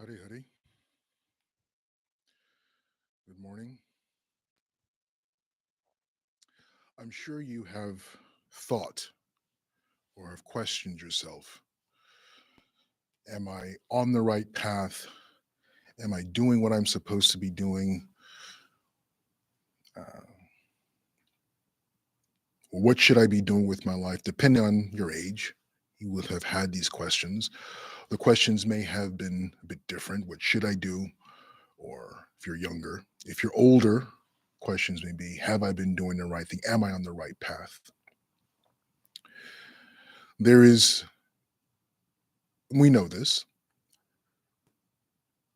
Hari Hari. Good morning. I'm sure you have thought or have questioned yourself. Am I on the right path? Am I doing what I'm supposed to be doing? Uh, what should I be doing with my life? Depending on your age, you will have had these questions. The questions may have been a bit different. What should I do? Or if you're younger, if you're older, questions may be, have I been doing the right thing? Am I on the right path? There is, we know this,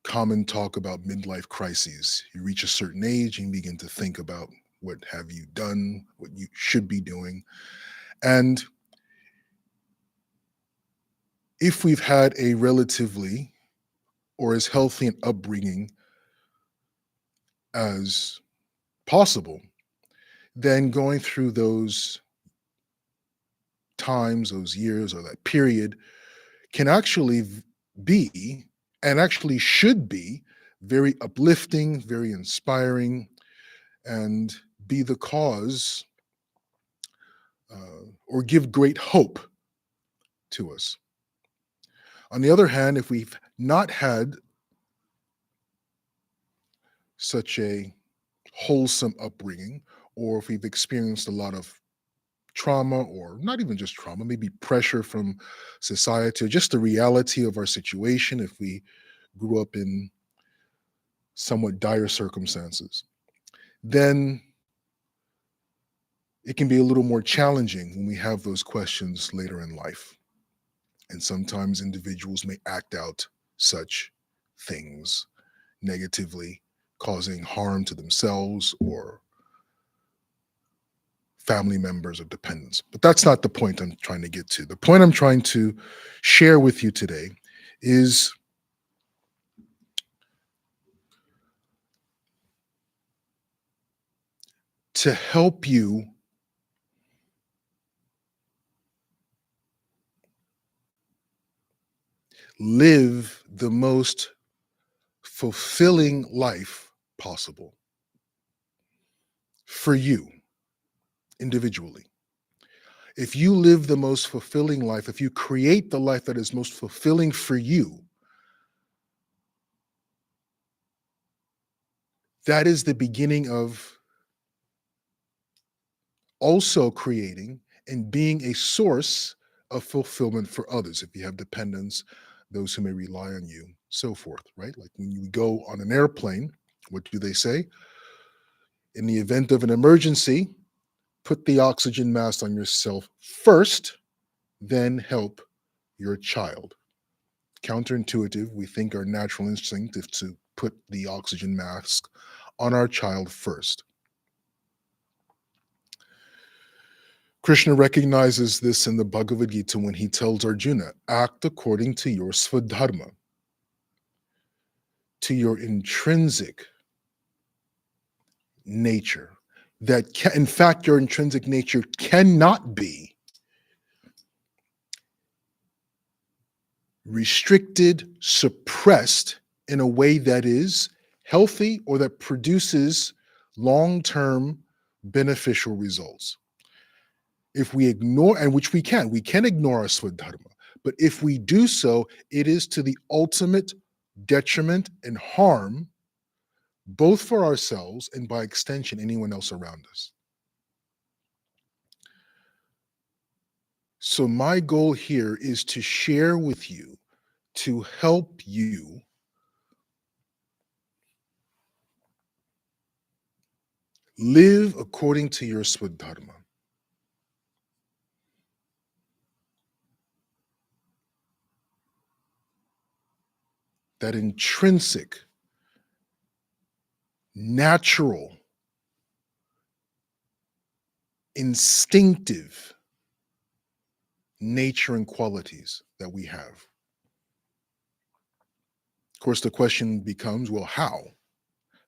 common talk about midlife crises. You reach a certain age and you begin to think about what have you done, what you should be doing. And if we've had a relatively or as healthy an upbringing as possible, then going through those times, those years, or that period can actually be and actually should be very uplifting, very inspiring, and be the cause or give great hope to us. On the other hand, if we've not had such a wholesome upbringing, or if we've experienced a lot of trauma, or not even just trauma, maybe pressure from society, or just the reality of our situation, if we grew up in somewhat dire circumstances, then it can be a little more challenging when we have those questions later in life. And sometimes individuals may act out such things negatively, causing harm to themselves or family members or dependents. But that's not the point I'm trying to get to. The point I'm trying to share with you today is to help you live the most fulfilling life possible for you individually. If you live the most fulfilling life, if you create the life that is most fulfilling for you, that is the beginning of also creating and being a source of fulfillment for others. If you have dependents, those who may rely on you, so forth, right? Like when you go on an airplane, what do they say? In the event of an emergency, put the oxygen mask on yourself first, then help your child. Counterintuitive, we think our natural instinct is to put the oxygen mask on our child first. Krishna recognizes this in the Bhagavad Gita when he tells Arjuna, act according to your Svadharma, to your intrinsic nature. In fact, your intrinsic nature cannot be restricted, suppressed in a way that is healthy or that produces long term beneficial results. If we ignore, and which we can ignore our Swadharma, but if we do so, it is to the ultimate detriment and harm, both for ourselves and by extension, anyone else around us. So, my goal here is to share with you to help you live according to your Swadharma. That intrinsic, natural, instinctive nature and qualities that we have. Of course, the question becomes, well, how?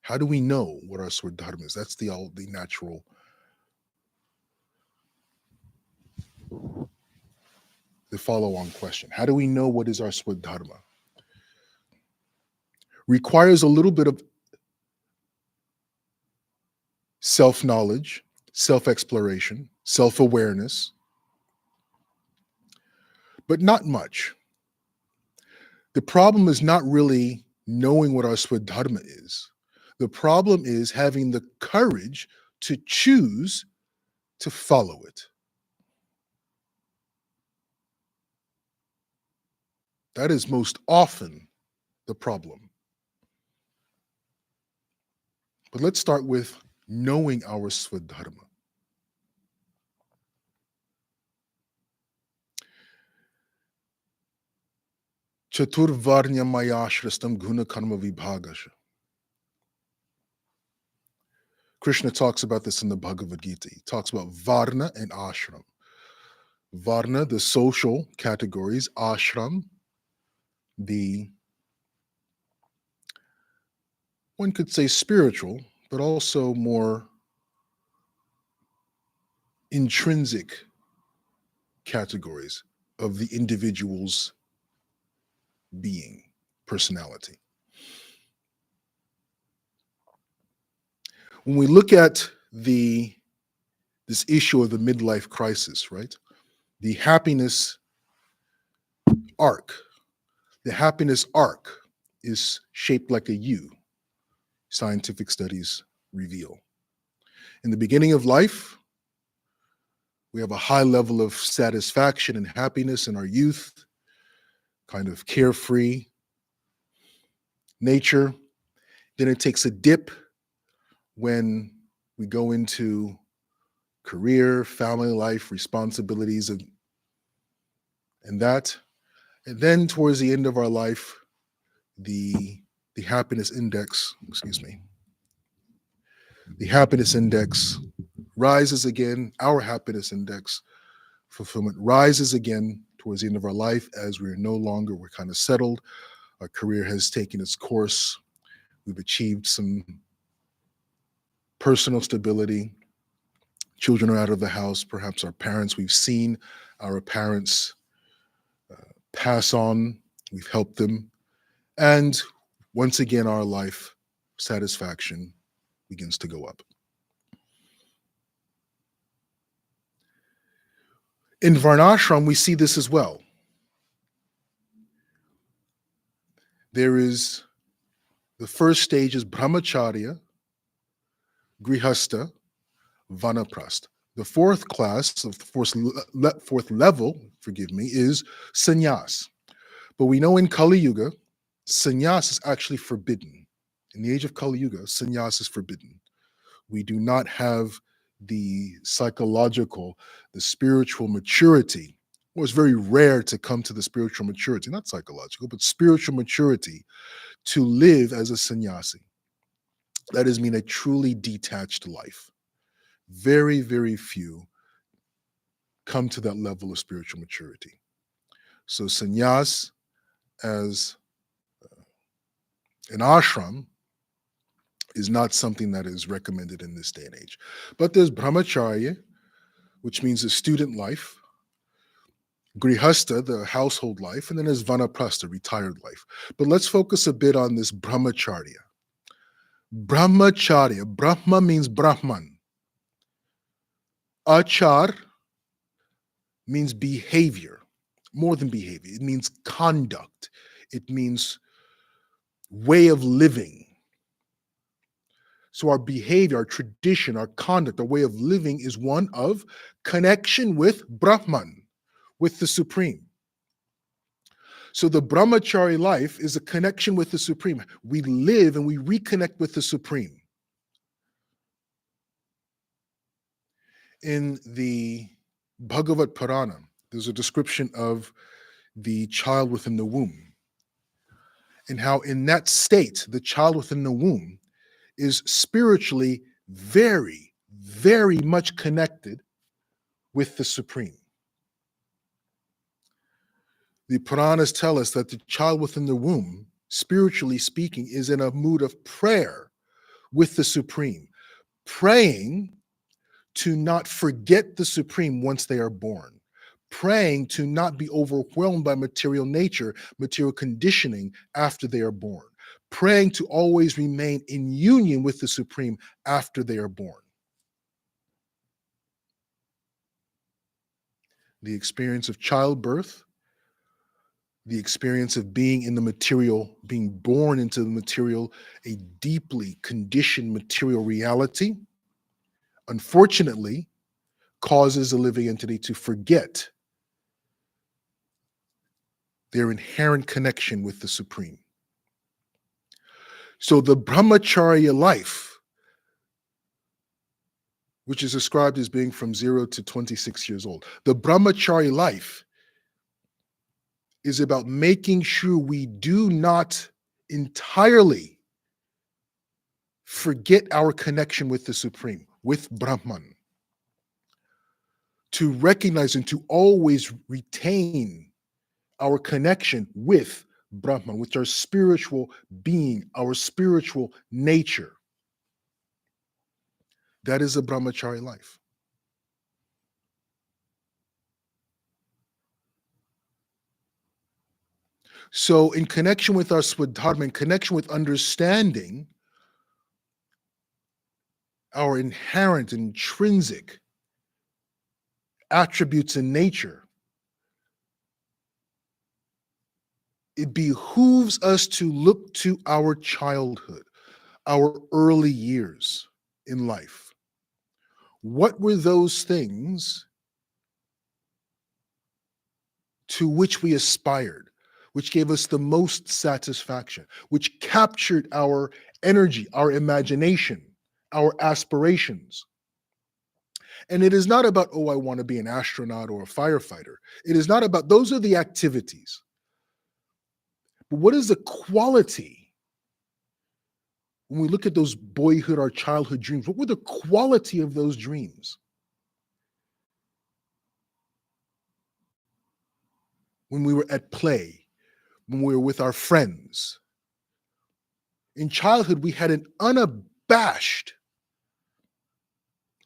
How do we know what our Swadharma is? That's the natural, the follow-on question. How do we know what is our Swadharma? requires a little bit of self-knowledge, self-exploration, self-awareness, but not much. The problem is not really knowing what our Svadharma is. The problem is having the courage to choose to follow it. That is most often the problem. But let's start with knowing our Svadharma. Chaturvarnya mayashrastam guna karma vibhagasha. Krishna talks about this in the Bhagavad Gita. He talks about Varna and Ashram. Varna, the social categories, Ashram, the, one could say spiritual, but also more intrinsic categories of the individual's being, personality. When we look at this issue of the midlife crisis, right? The happiness arc. The happiness arc is shaped like a U, scientific studies reveal. In the beginning of life, we have a high level of satisfaction and happiness in our youth, kind of carefree nature. Then it takes a dip when we go into career, family life, responsibilities, and that. And then towards the end of our life, the happiness index, the happiness index rises again. Our happiness index fulfillment rises again towards the end of our life as we're kind of settled. Our career has taken its course. We've achieved some personal stability. Children are out of the house. Perhaps our parents, we've seen our parents pass on. We've helped them. And once again, our life satisfaction begins to go up. In Varnashram, we see this as well. There is the first stage is brahmacharya, grihastha, vanaprastha. The fourth class, of the fourth level, is sannyas. But we know in Kali Yuga, sannyas is actually forbidden. In the age of Kali Yuga, sannyas is forbidden. We do not have the psychological, the spiritual maturity. Well, it's very rare to come to the spiritual maturity, not psychological, but spiritual maturity to live as a sannyasi. That is, mean a truly detached life. Very, very few come to that level of spiritual maturity. So sannyas as an ashram is not something that is recommended in this day and age. But there's brahmacharya, which means the student life, grihastha, the household life, and then there's vanaprastha, retired life. But let's focus a bit on this brahmacharya. Brahmacharya, Brahma means Brahman. Achar means behavior, more than behavior. It means conduct. It means way of living. So our behavior, our tradition, our conduct, our way of living is one of connection with Brahman, with the Supreme. So the brahmachari life is a connection with the Supreme. We live and we reconnect with the Supreme. In the Bhagavad Purana, there's a description of the child within the womb and how in that state, the child within the womb is spiritually very, very much connected with the Supreme. The Puranas tell us that the child within the womb, spiritually speaking, is in a mood of prayer with the Supreme, praying to not forget the Supreme once they are born, praying to not be overwhelmed by material nature, material conditioning after they are born, praying to always remain in union with the Supreme after they are born. The experience of childbirth, the experience of being in the material, being born into the material, a deeply conditioned material reality, unfortunately, causes a living entity to forget their inherent connection with the Supreme. So the brahmacharya life, which is described as being from 0 to 26 years old, the brahmacharya life is about making sure we do not entirely forget our connection with the Supreme, with Brahman, to recognize and to always retain our connection with Brahman, with our spiritual being, our spiritual nature. That is a brahmachari life. So, in connection with our Svadharma, in connection with understanding our inherent, intrinsic attributes in nature, it behooves us to look to our childhood, our early years in life. What were those things to which we aspired, which gave us the most satisfaction, which captured our energy, our imagination, our aspirations? And it is not about, oh, I want to be an astronaut or a firefighter. It is not about, those are the activities. But what is the quality? When we look at those boyhood or childhood dreams, what were the quality of those dreams? When we were at play, when we were with our friends. In childhood, we had an unabashed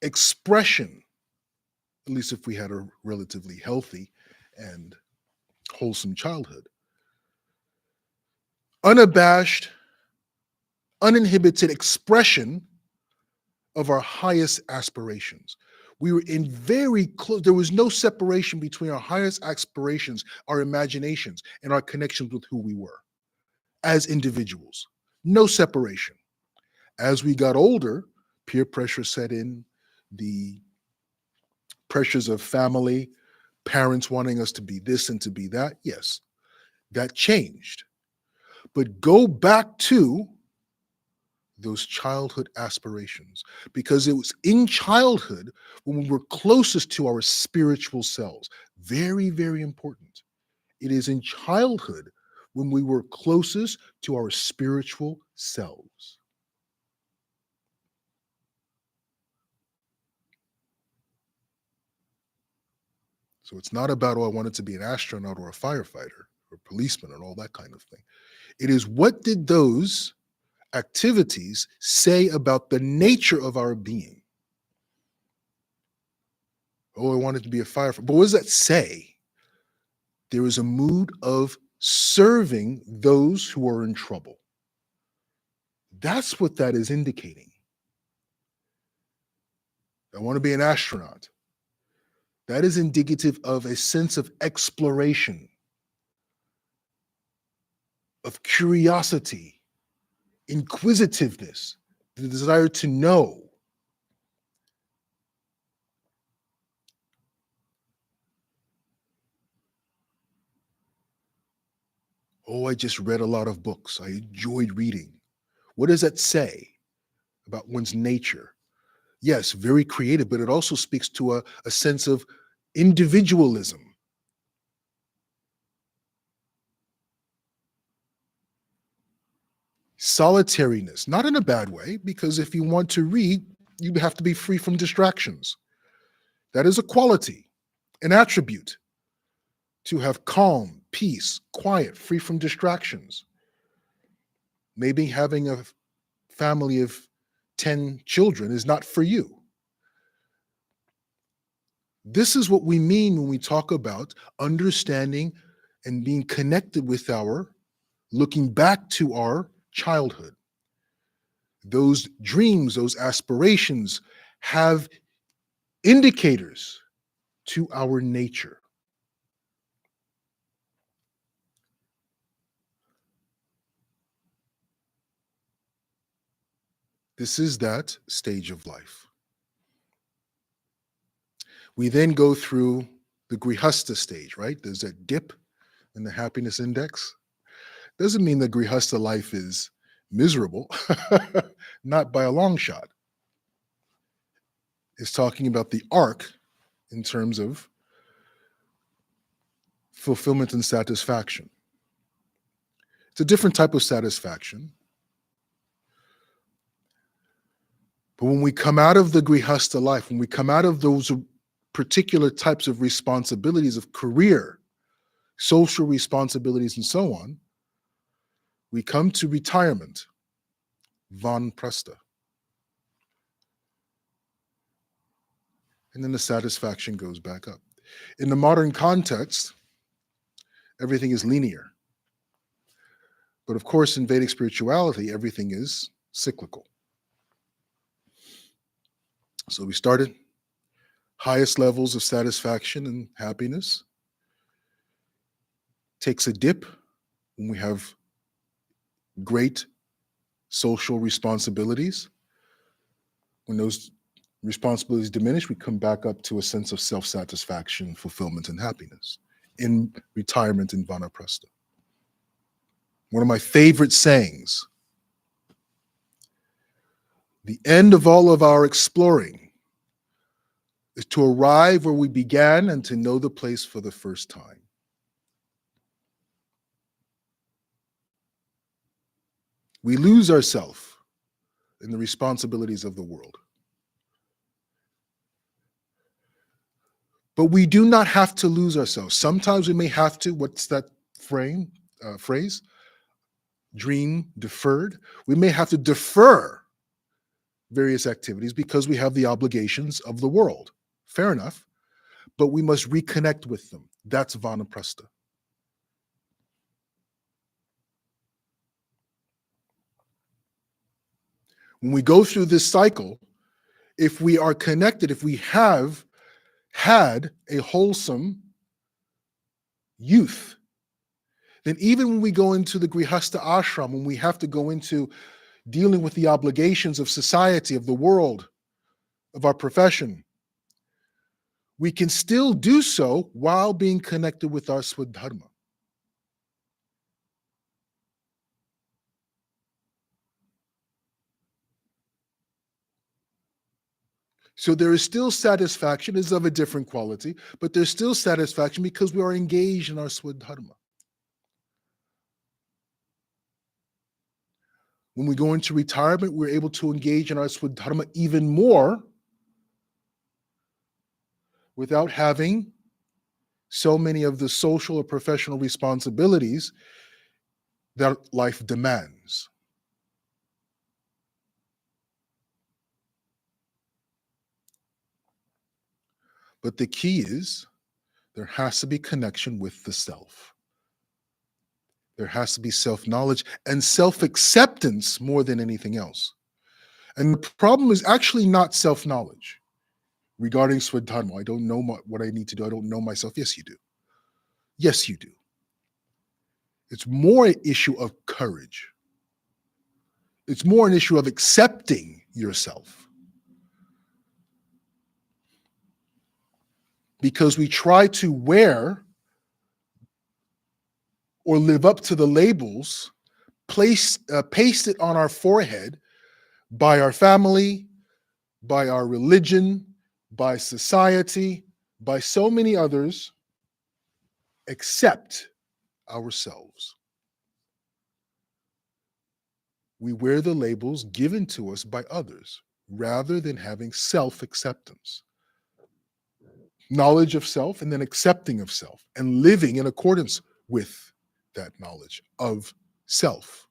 expression, at least if we had a relatively healthy and wholesome childhood. Unabashed, uninhibited expression of our highest aspirations. We were in very close, there was no separation between our highest aspirations, our imaginations, and our connections with who we were as individuals. No separation. As we got older, peer pressure set in, the pressures of family, parents wanting us to be this and to be that. Yes, that changed. But go back to those childhood aspirations, because it was in childhood when we were closest to our spiritual selves. Very, very important. It is in childhood when we were closest to our spiritual selves. So it's not about, oh, I wanted to be an astronaut or a firefighter or policeman and all that kind of thing. It is, what did those activities say about the nature of our being? Oh, I wanted to be a firefighter. But what does that say? There is a mood of serving those who are in trouble. That's what that is indicating. I want to be an astronaut. That is indicative of a sense of exploration, of curiosity, inquisitiveness, the desire to know. Oh, I just read a lot of books. I enjoyed reading. What does that say about one's nature? Yes, very creative, but it also speaks to a sense of individualism. Solitariness, not in a bad way, because if you want to read, you have to be free from distractions. That is a quality, an attribute, to have calm, peace, quiet, free from distractions. Maybe having a family of 10 children is not for you. This is what we mean when we talk about understanding and being connected with our, looking back to our childhood. Those dreams, those aspirations have indicators to our nature. This is that stage of life. We then go through the Grihasta stage, right? There's that dip in the happiness index. Doesn't mean that Grihasta life is miserable, not by a long shot. It's talking about the arc in terms of fulfillment and satisfaction. It's a different type of satisfaction. But when we come out of the Grihasta life, when we come out of those particular types of responsibilities of career, social responsibilities, and so on, we come to retirement, Vanaprastha. And then the satisfaction goes back up. In the modern context, everything is linear. But of course, in Vedic spirituality, everything is cyclical. So we started highest levels of satisfaction and happiness, takes a dip when we have great social responsibilities. When those responsibilities diminish, we come back up to a sense of self-satisfaction, fulfillment, and happiness in retirement in Vanaprastha. One of my favorite sayings, the end of all of our exploring is to arrive where we began and to know the place for the first time. We lose ourselves in the responsibilities of the world. But we do not have to lose ourselves. Sometimes we may have to, what's that phrase? Dream deferred. We may have to defer various activities because we have the obligations of the world. Fair enough. But we must reconnect with them. That's Vanaprastha. When we go through this cycle, if we are connected, if we have had a wholesome youth, then even when we go into the Grihasta ashram, when we have to go into dealing with the obligations of society, of the world, of our profession, we can still do so while being connected with our Svadharma. So there is still satisfaction, is of a different quality, but there's still satisfaction because we are engaged in our Svadharma. When we go into retirement, we're able to engage in our Svadharma even more without having so many of the social or professional responsibilities that life demands. But the key is there has to be connection with the self. There has to be self-knowledge and self-acceptance more than anything else. And the problem is actually not self-knowledge regarding Svadharma. I don't know what I need to do. I don't know myself. Yes, you do. Yes, you do. It's more an issue of courage. It's more an issue of accepting yourself. Because we try to wear or live up to the labels pasted on our forehead by our family, by our religion, by society, by so many others, except ourselves. We wear the labels given to us by others rather than having self-acceptance. Knowledge of self and then accepting of self and living in accordance with that knowledge of self.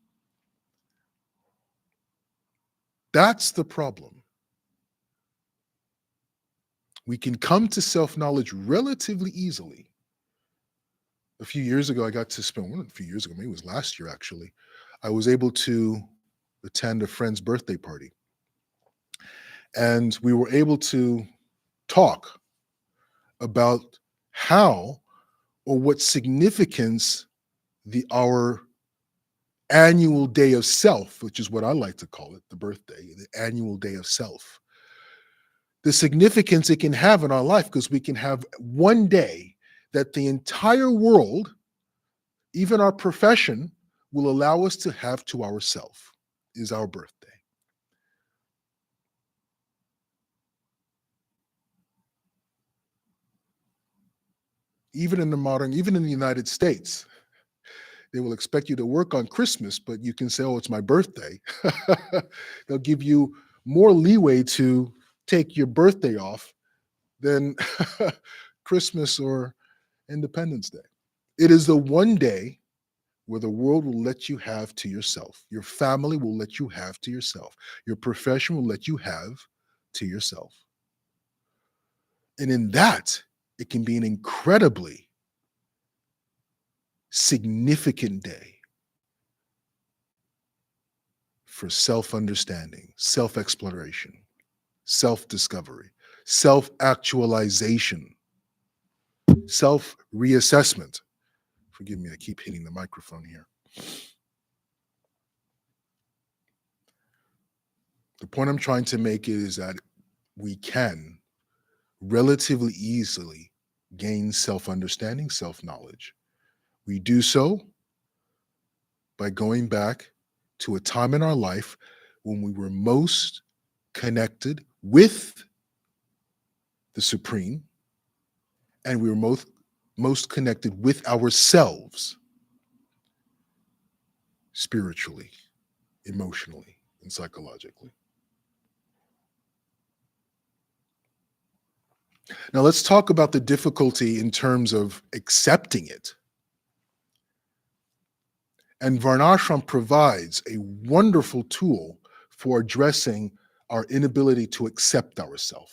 That's the problem. We can come to self-knowledge relatively easily. A few years ago, I got to spend, well, a few years ago, maybe it was last year actually, I was able to attend a friend's birthday party, and we were able to talk about how or what significance our annual day of self, which is what I like to call it, the birthday, the annual day of self, the significance it can have in our life, because we can have one day that the entire world, even our profession, will allow us to have to ourselves, is our birthday. Even in the United States, they will expect you to work on Christmas, but you can say, oh, it's my birthday. They'll give you more leeway to take your birthday off than Christmas or Independence Day. It is the one day where the world will let you have to yourself. Your family will let you have to yourself. Your profession will let you have to yourself. And in that, it can be an incredibly significant day for self understanding, self exploration, self discovery, self actualization, self reassessment. Forgive me, I keep hitting the microphone here. The point I'm trying to make is that we can relatively easily gain self understanding, self knowledge. We do so by going back to a time in our life when we were most connected with the Supreme, and we were most connected with ourselves spiritually, emotionally, and psychologically. Now, let's talk about the difficulty in terms of accepting it. And Varnashram provides a wonderful tool for addressing our inability to accept ourselves.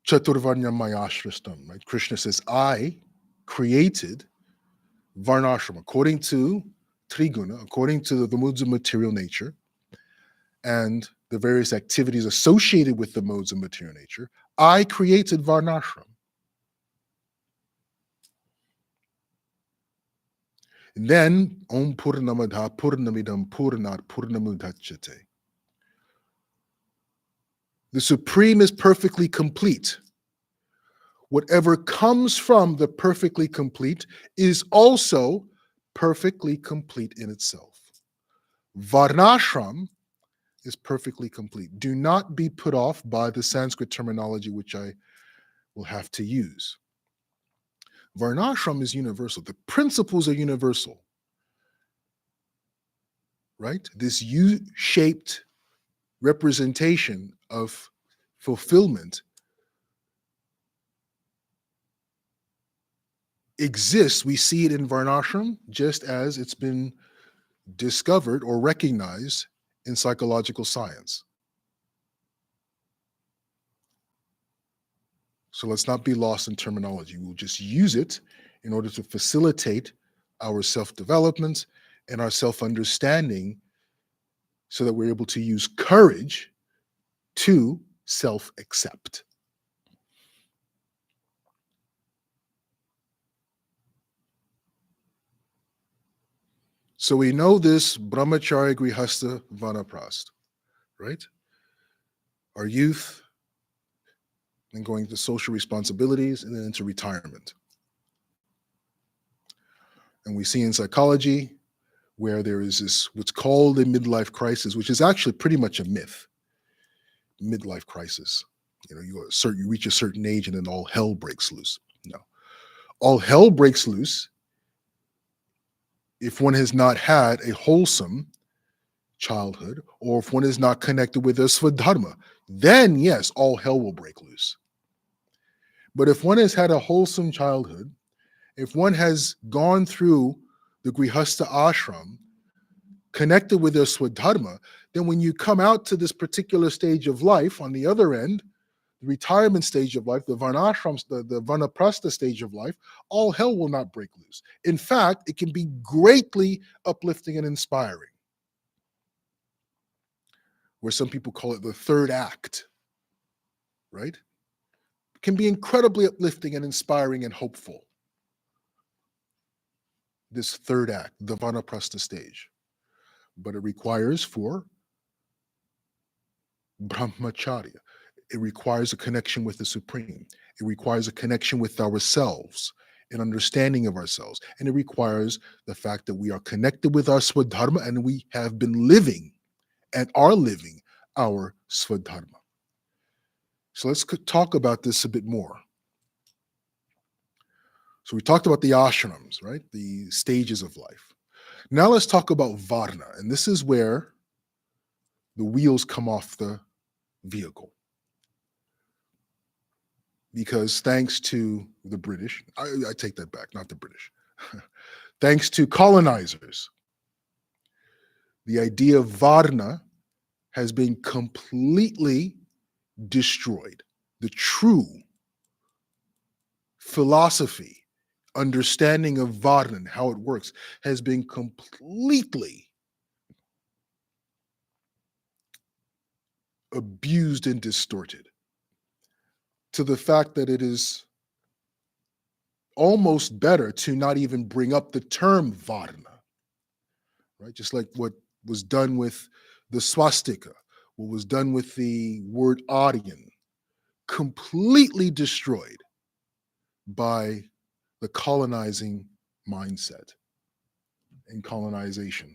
Chaturvanya Mayashrastam, right? Krishna says, I created Varnashram according to Triguna, according to the modes of material nature and the various activities associated with the modes of material nature. I created Varnashram. And then, Om Purnamadha Purnamidam Purnat Purnamudachyate. The Supreme is perfectly complete. Whatever comes from the perfectly complete is also perfectly complete in itself. Varnashram is perfectly complete. Do not be put off by the Sanskrit terminology, which I will have to use. Varnashram is universal. The principles are universal, right? This U-shaped representation of fulfillment exists. We see it in Varnashram just as it's been discovered or recognized in psychological science. So let's not be lost in terminology. We'll just use it in order to facilitate our self-development and our self-understanding so that we're able to use courage to self-accept. So we know this brahmacharya, grihastha, vanaprastha, right? Our youth, then going to social responsibilities, and then into retirement. And we see in psychology where there is this what's called a midlife crisis, which is actually pretty much a myth. Midlife crisis. You reach a certain age and then all hell breaks loose. No. All hell breaks loose if one has not had a wholesome childhood, or if one is not connected with their Svadharma. Then, yes, all hell will break loose. But if one has had a wholesome childhood, if one has gone through the Grihastha ashram, connected with their Swadharma, then when you come out to this particular stage of life, on the other end, the retirement stage of life, the varnashrams, the vanaprastha stage of life, all hell will not break loose. In fact, it can be greatly uplifting and inspiring, where some people call it the third act, right? It can be incredibly uplifting and inspiring and hopeful. This third act, the vanaprastha stage. But it requires for brahmacharya. It requires a connection with the Supreme. It requires a connection with ourselves, an understanding of ourselves. And it requires the fact that we are connected with our Svadharma and we have been living and are living our Svadharma. So let's talk about this a bit more. So we talked about the ashrams, right? The stages of life. Now let's talk about Varna. And this is where the wheels come off the vehicle. Because thanks to the British, I take that back, not the British. Thanks to colonizers, the idea of Varna has been completely destroyed. The true philosophy, understanding of Varna and how it works has been completely abused and distorted to the fact that it is almost better to not even bring up the term Varna, right? Just like what was done with the swastika, what was done with the word Aryan, completely destroyed by the colonizing mindset and colonization.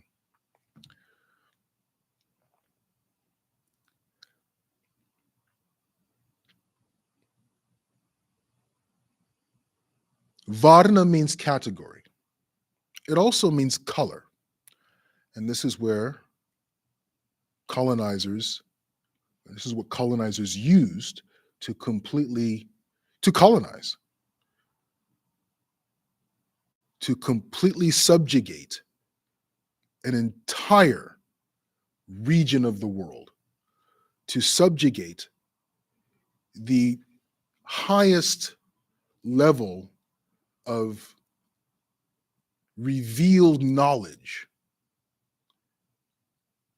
Varna means category. It also means color. And this is what colonizers used to colonize, to completely subjugate an entire region of the world, to subjugate the highest level of revealed knowledge,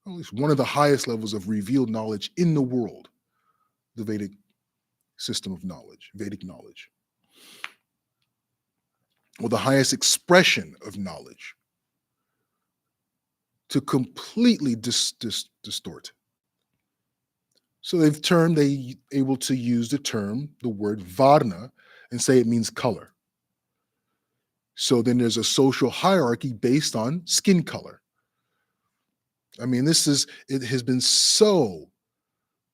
at least one of the highest levels of revealed knowledge in the world, the Vedic system of knowledge, Vedic knowledge, or the highest expression of knowledge, to completely distort. So they able to use the word Varna, and say it means color. So then there's a social hierarchy based on skin color. I mean, it has been so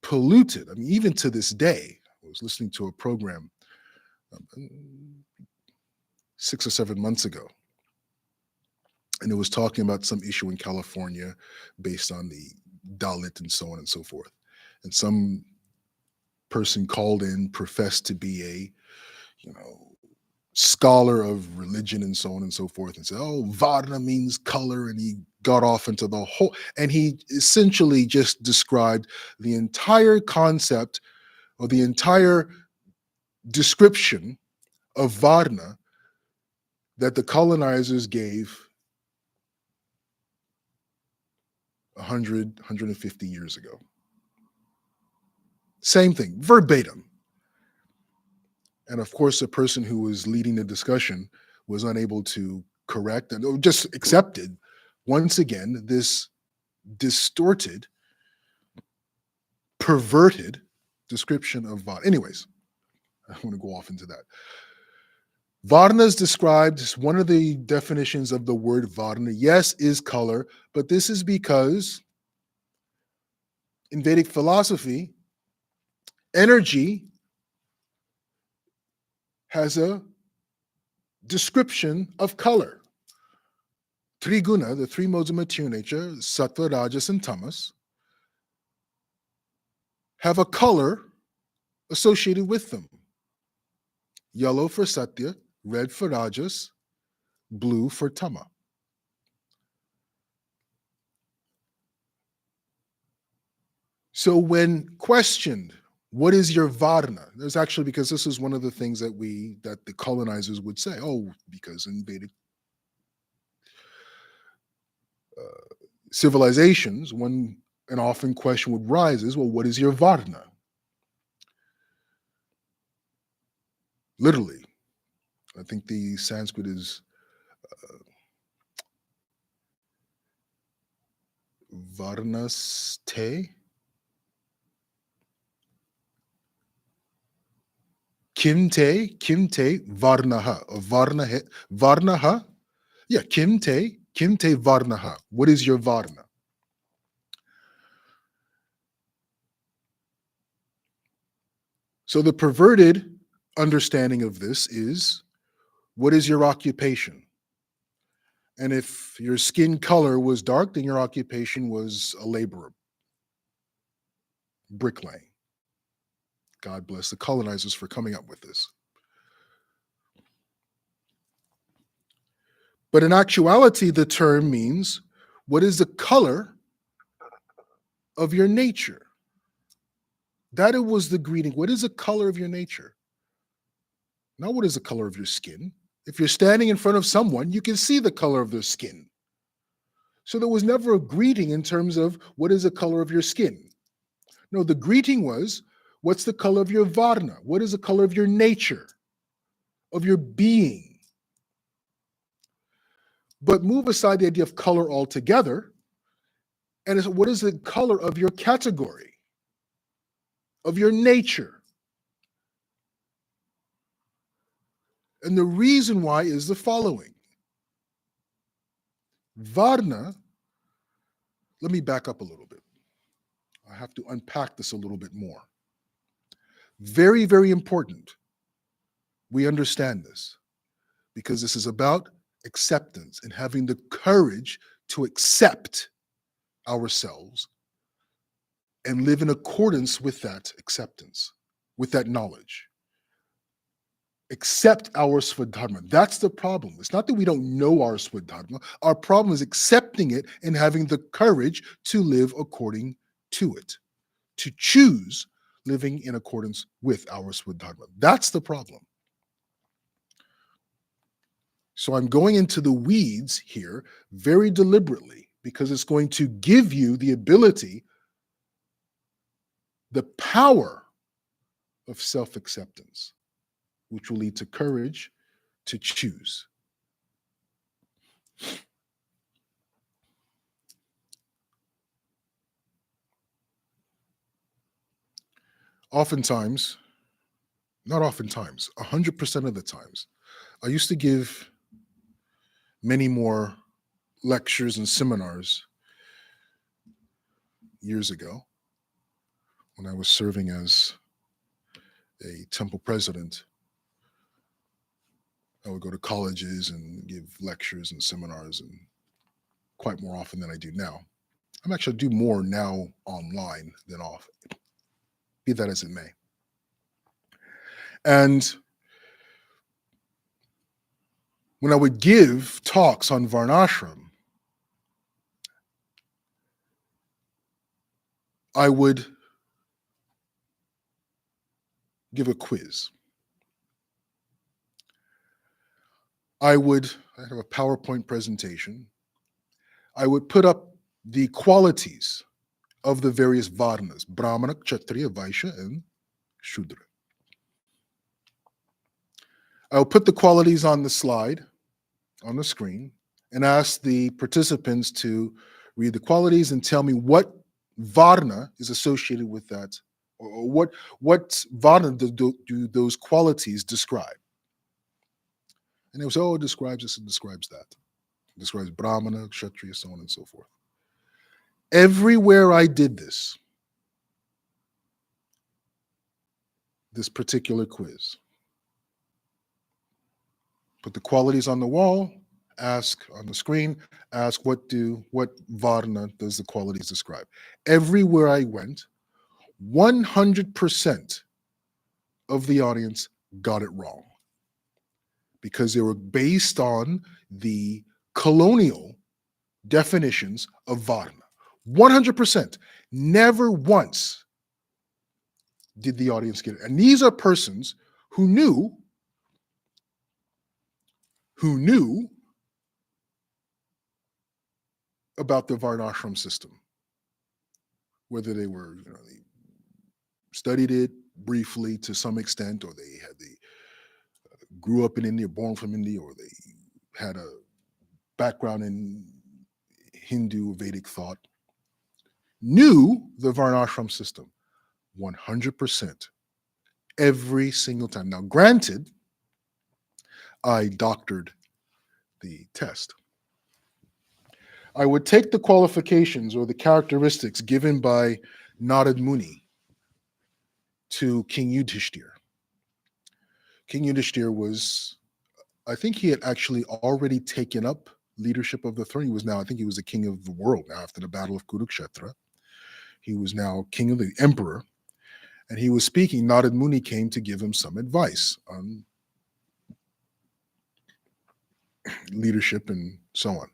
polluted. I mean, even to this day, I was listening to a program 6 or 7 months ago, and it was talking about some issue in California based on the Dalit and so on and so forth. And some person called in, professed to be a, scholar of religion and so on and so forth, and said, "Oh, Varna means color," and he got off into the whole, and he essentially just described the entire concept or the entire description of Varna that the colonizers gave 100, 150 years ago. Same thing, verbatim. And of course, the person who was leading the discussion was unable to correct and just accepted, once again, this distorted, perverted description of Varna. Anyways, I don't want to go off into that. Varna is described as one of the definitions of the word Varna. Yes, is color, but this is because in Vedic philosophy, energy has a description of color. Triguna, the three modes of material nature, sattva, rajas, and tamas, have a color associated with them. Yellow for satya, red for rajas, blue for tama. So when questioned What is your Varna? There's actually, because this is one of the things that the colonizers would say, oh, because in Vedic civilizations, when an often question would rise is, well, what is your Varna? Literally, I think the Sanskrit is Varnaste. Kimte, Varnaha. Varnaha. Yeah, Kimte Varnaha. What is your Varna? So the perverted understanding of this is, what is your occupation? And if your skin color was dark, then your occupation was a laborer, bricklaying. God bless the colonizers for coming up with this. But in actuality, the term means, what is the color of your nature? That it was the greeting. What is the color of your nature? Not what is the color of your skin. If you're standing in front of someone, you can see the color of their skin. So there was never a greeting in terms of what is the color of your skin. No, the greeting was, what's the color of your Varna? What is the color of your nature, of your being? But move aside the idea of color altogether, and it's, what is the color of your category, of your nature? And the reason why is the following. Varna, let me back up a little bit. I have to unpack this a little bit more. Very, very important. We understand this because this is about acceptance and having the courage to accept ourselves and live in accordance with that acceptance, with that knowledge. Accept our Svadharma. That's the problem. It's not that we don't know our Svadharma. Our problem is accepting it and having the courage to live according to it, to choose living in accordance with our Svadharma. That's the problem. So I'm going into the weeds here very deliberately because it's going to give you the ability, the power of self-acceptance, which will lead to courage to choose. Oftentimes, not oftentimes, 100% of the times, I used to give many more lectures and seminars years ago when I was serving as a temple president. I would go to colleges and give lectures and seminars, and quite more often than I do now. I'm actually do more now online than off, be that as it may. And when I would give talks on Varnashram, I would give a quiz. I have a PowerPoint presentation. I would put up the qualities of the various Varnas, Brahmana, Kshatriya, Vaishya, and Shudra. I will put the qualities on the slide, on the screen, and ask the participants to read the qualities and tell me what Varna is associated with that, or what Varna do those qualities describe. And it was, oh, it describes this and describes that. It describes Brahmana, Kshatriya, so on and so forth. Everywhere I did this particular quiz, put the qualities on the wall, ask on the screen, ask what Varna does the qualities describe. Everywhere I went, 100% of the audience got it wrong because they were based on the colonial definitions of Varna. 100%. Never once Did the audience get it? And these are persons who knew about the Varnashram system, whether they were, they studied it briefly to some extent, or they grew up in India, born from India, or they had a background in Hindu Vedic thought, knew the Varnashram system 100% every single time. Now, granted, I doctored the test. I would take the qualifications or the characteristics given by Narad Muni to King Yudhishthir. King Yudhishthir was, I think he had actually already taken up leadership of the throne. He was now, I think he was the king of the world now after the Battle of Kurukshetra. He was now king of the emperor, and he was speaking. Narad Muni came to give him some advice on leadership and so on.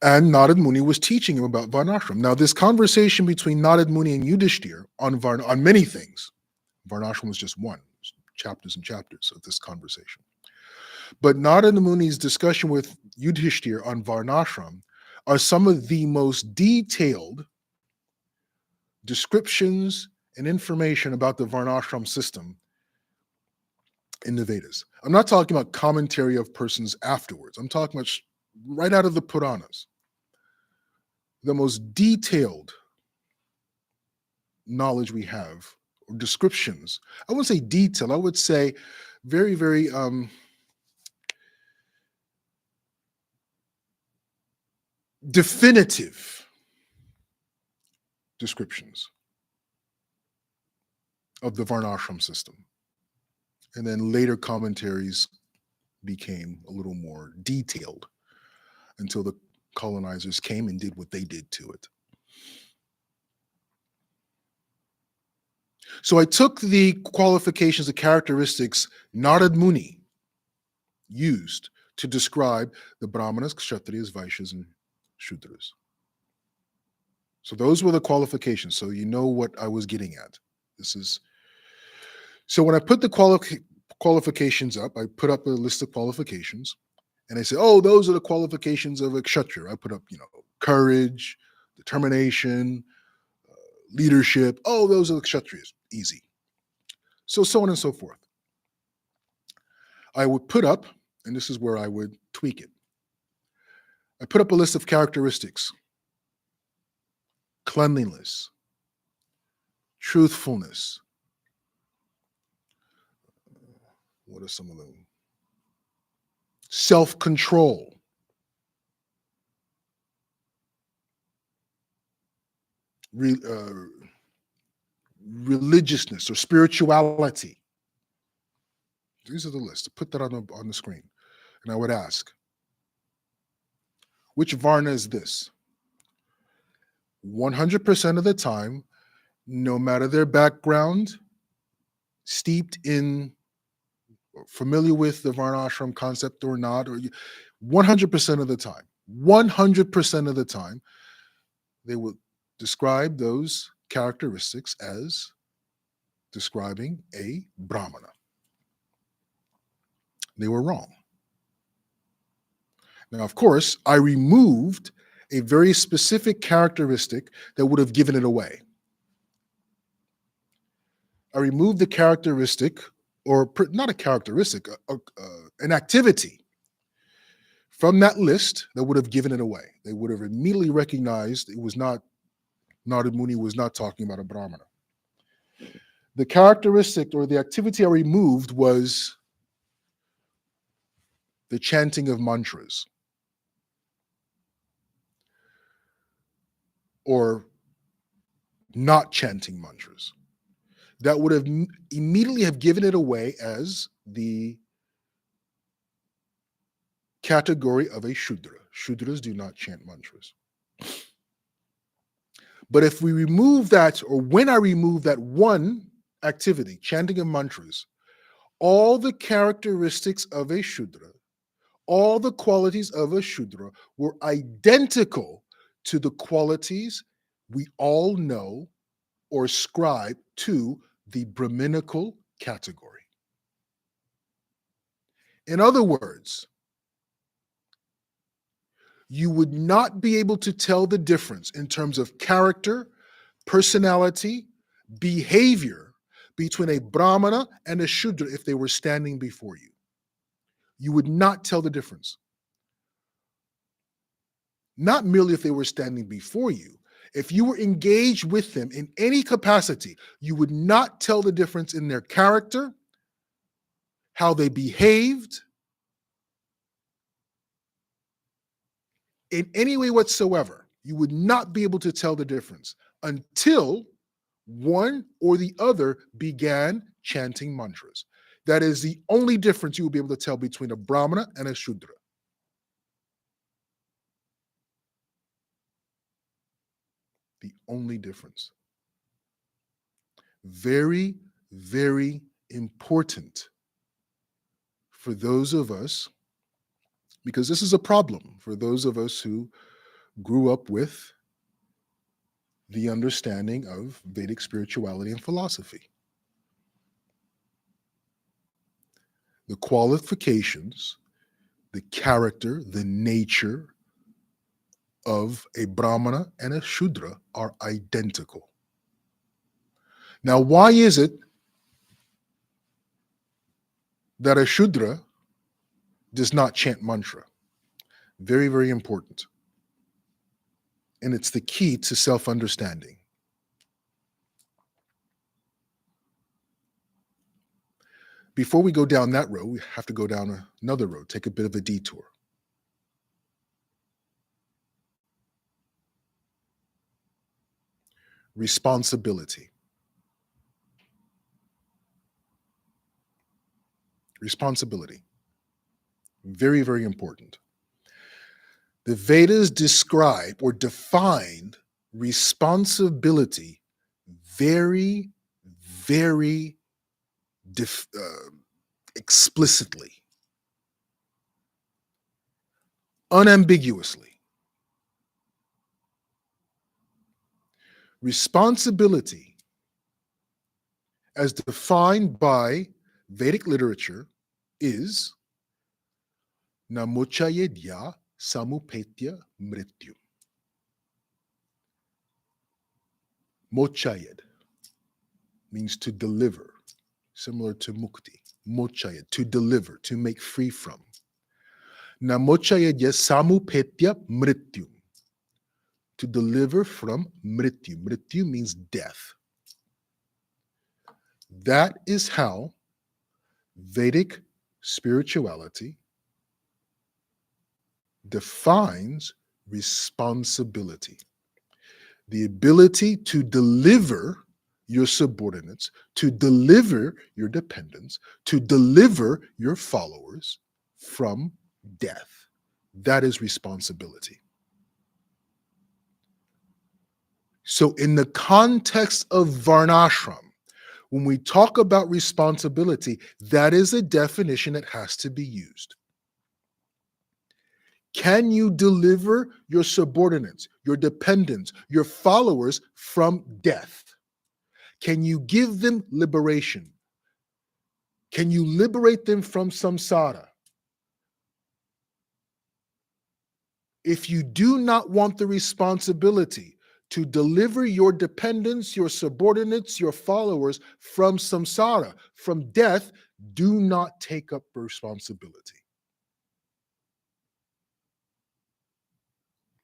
And Narad Muni was teaching him about Varnashram. Now, this conversation between Narad Muni and Yudhishthir on many things, Varnashram was just one, chapters and chapters of this conversation. But Narad Muni's discussion with Yudhishthir on Varnashram are some of the most detailed descriptions and information about the Varnashram system in the Vedas. I'm not talking about commentary of persons afterwards. I'm talking about right out of the Puranas. The most detailed knowledge we have, or descriptions. I wouldn't say detail, I would say very, very definitive descriptions of the Varnashram system. And then later commentaries became a little more detailed until the colonizers came and did what they did to it. So I took the qualifications, the characteristics Narad Muni used to describe the Brahmanas, Kshatriyas, Vaishyas, and Shudras. So those were the qualifications. So you know what I was getting at. So when I put the qualifications up, I put up a list of qualifications, and I said, oh, those are the qualifications of a Kshatriya. I put up, courage, determination, leadership. Oh, those are the Kshatriyas. Easy. So on and so forth. I would put up, and this is where I would tweak it. I put up a list of characteristics: cleanliness, truthfulness. What are some of them? Self-control, religiousness or spirituality. These are the lists. Put that on the screen. And I would ask, which Varna is this? 100% of the time, no matter their background, steeped in, familiar with the Varnashram concept or not, or 100% of the time, they would describe those characteristics as describing a Brahmana. They were wrong. Now, of course, I removed a very specific characteristic that would have given it away. I removed the characteristic, or not a characteristic, an activity from that list that would have given it away. They would have immediately recognized it was not, Narad Muni was not talking about a Brahmana. The characteristic or the activity I removed was the chanting of mantras, or not chanting mantras. That would have immediately have given it away as the category of a Shudra. Shudras do not chant mantras. But if we remove that, or when I remove that one activity, chanting of mantras, all the characteristics of a Shudra, all the qualities of a Shudra were identical to the qualities we all know or ascribe to the Brahminical category. In other words, you would not be able to tell the difference in terms of character, personality, behavior between a Brahmana and a Shudra if they were standing before you. You would not tell the difference. Not merely if they were standing before you. If you were engaged with them in any capacity, you would not tell the difference in their character, how they behaved, in any way whatsoever. You would not be able to tell the difference until one or the other began chanting mantras. That is the only difference you will be able to tell between a Brahmana and a Shudra. The only difference. Very, very important for those of us, because this is a problem for those of us who grew up with the understanding of Vedic spirituality and philosophy. The qualifications, the character, the nature of a Brahmana and a Shudra are identical. Now, why is it that a Shudra does not chant mantra? Very, very important. And it's the key to self-understanding. Before we go down that road, we have to go down another road, take a bit of a detour. Responsibility. Responsibility. Very, very important. The Vedas describe or define responsibility very, very explicitly, unambiguously. Responsibility, as defined by Vedic literature, is namochayedya samupetya mrityu. Mochayed means to deliver, similar to mukti. Mochayed, to deliver, to make free from. Namochayedya samupetya mrityu, to deliver from mrityu. Mrityu means death. That is how Vedic spirituality defines responsibility. The ability to deliver your subordinates, to deliver your dependents, to deliver your followers from death. That is responsibility. So in the context of Varnashram, when we talk about responsibility, that is a definition that has to be used. Can you deliver your subordinates, your dependents, your followers from death? Can you give them liberation? Can you liberate them from samsara? If you do not want the responsibility to deliver your dependents, your subordinates, your followers from samsara, from death, do not take up responsibility.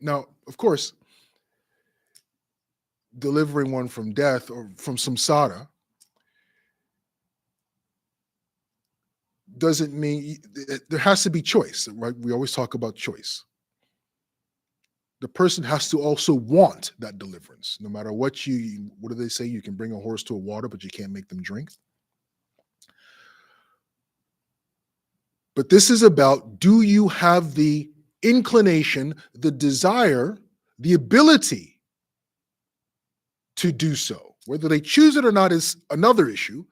Now, of course, delivering one from death or from samsara doesn't mean there has to be choice, right? We always talk about choice. The person has to also want that deliverance. No matter what do they say? You can bring a horse to a water, but you can't make them drink. But this is about, do you have the inclination, the desire, the ability to do so? Whether they choose it or not is another issue,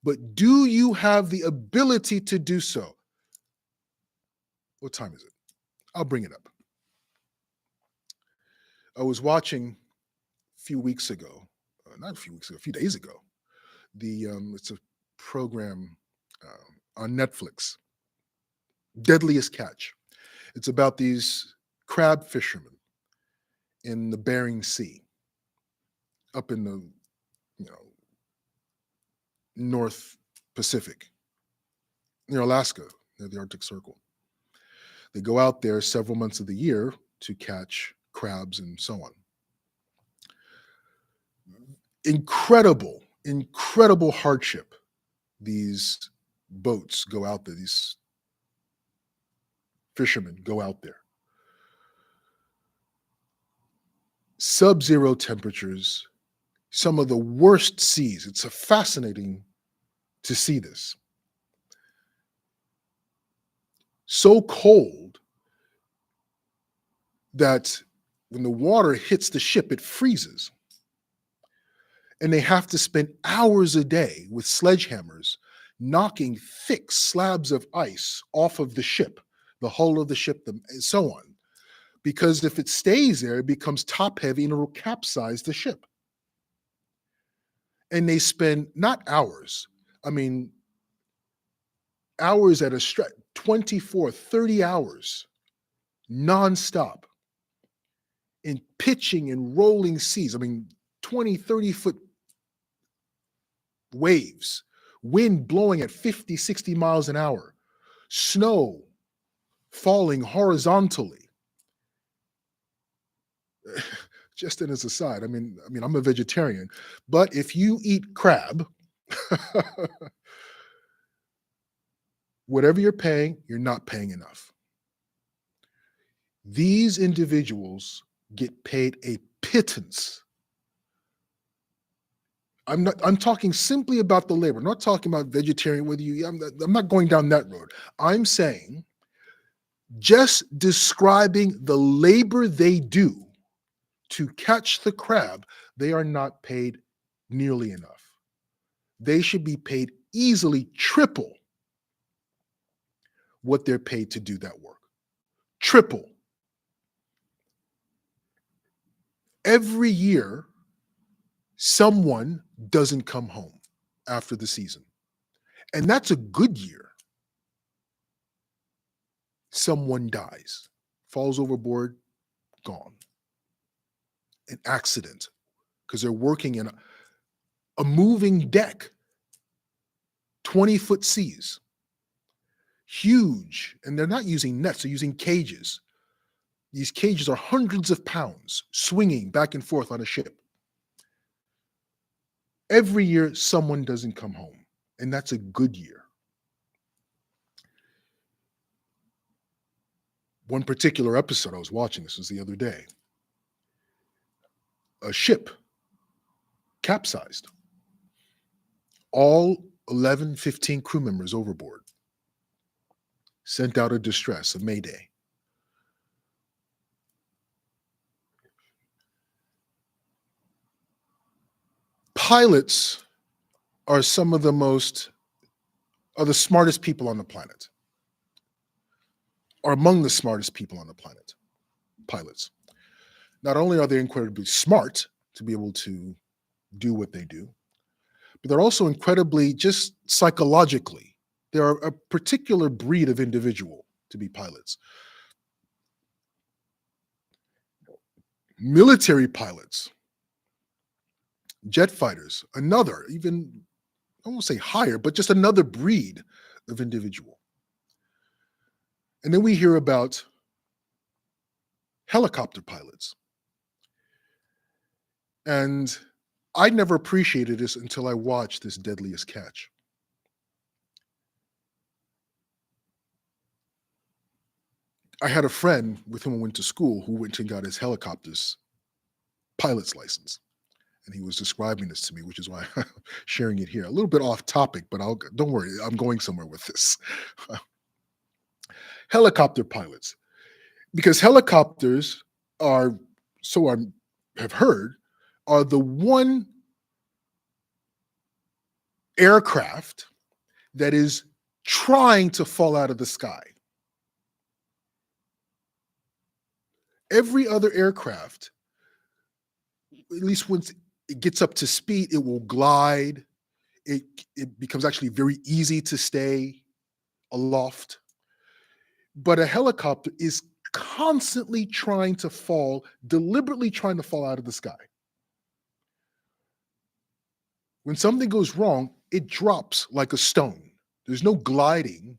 but do you have the ability to do so? What time is it? I'll bring it up. I was watching a few weeks ago not a few weeks ago, a few days ago. It's a program on Netflix, Deadliest Catch. It's about these crab fishermen in the Bering Sea, up in the you know North Pacific, near Alaska, near the Arctic Circle. They go out there several months of the year to catch crabs and so on. Incredible hardship. These boats go out there, these fishermen go out there. Sub-zero temperatures, some of the worst seas. It's fascinating to see this. So cold that when the water hits the ship, it freezes. And they have to spend hours a day with sledgehammers knocking thick slabs of ice off of the ship, the hull of the ship, and so on. Because if it stays there, it becomes top heavy and it will capsize the ship. And they spend not hours, I mean, hours at a stretch, 24, 30 hours nonstop in pitching and rolling seas. I mean, 20, 30-foot waves, wind blowing at 50, 60 miles an hour, snow falling horizontally. Just as an aside, I mean, I'm a vegetarian, but if you eat crab, whatever you're paying, you're not paying enough. These individuals get paid a pittance. I'm talking simply about the labor. I'm not talking about vegetarian, whether you, I'm not going down that road. I'm saying just describing the labor they do to catch the crab, they are not paid nearly enough. They should be paid easily triple what they're paid to do that work. Triple. Every year, someone doesn't come home after the season. And that's a good year. Someone dies, falls overboard, gone. An accident, because they're working in a moving deck, 20-foot seas, huge, and they're not using nets, they're using cages. These cages are hundreds of pounds swinging back and forth on a ship. Every year, someone doesn't come home, and that's a good year. One particular episode I was watching, this was the other day, a ship capsized. All 11, 15 crew members overboard. Sent out a distress, a mayday. Pilots are some of the smartest people on the planet. Are among the smartest people on the planet. Pilots. Not only are they incredibly smart to be able to do what they do, but they're also incredibly, just psychologically, they're a particular breed of individual to be pilots. Military pilots, jet fighters, another, even, I won't say higher, but just another breed of individual. And then we hear about helicopter pilots. And I never appreciated this until I watched this Deadliest Catch. I had a friend with whom I went to school who went and got his helicopter's pilot's license. And he was describing this to me, which is why I'm sharing it here. A little bit off topic, but don't worry, I'm going somewhere with this. Helicopter pilots. Because helicopters are, so I have heard, are the one aircraft that is trying to fall out of the sky. Every other aircraft, at least it gets up to speed, it will glide. It it becomes actually very easy to stay aloft. But a helicopter is constantly trying to fall, deliberately trying to fall out of the sky. When something goes wrong, it drops like a stone. There's no gliding,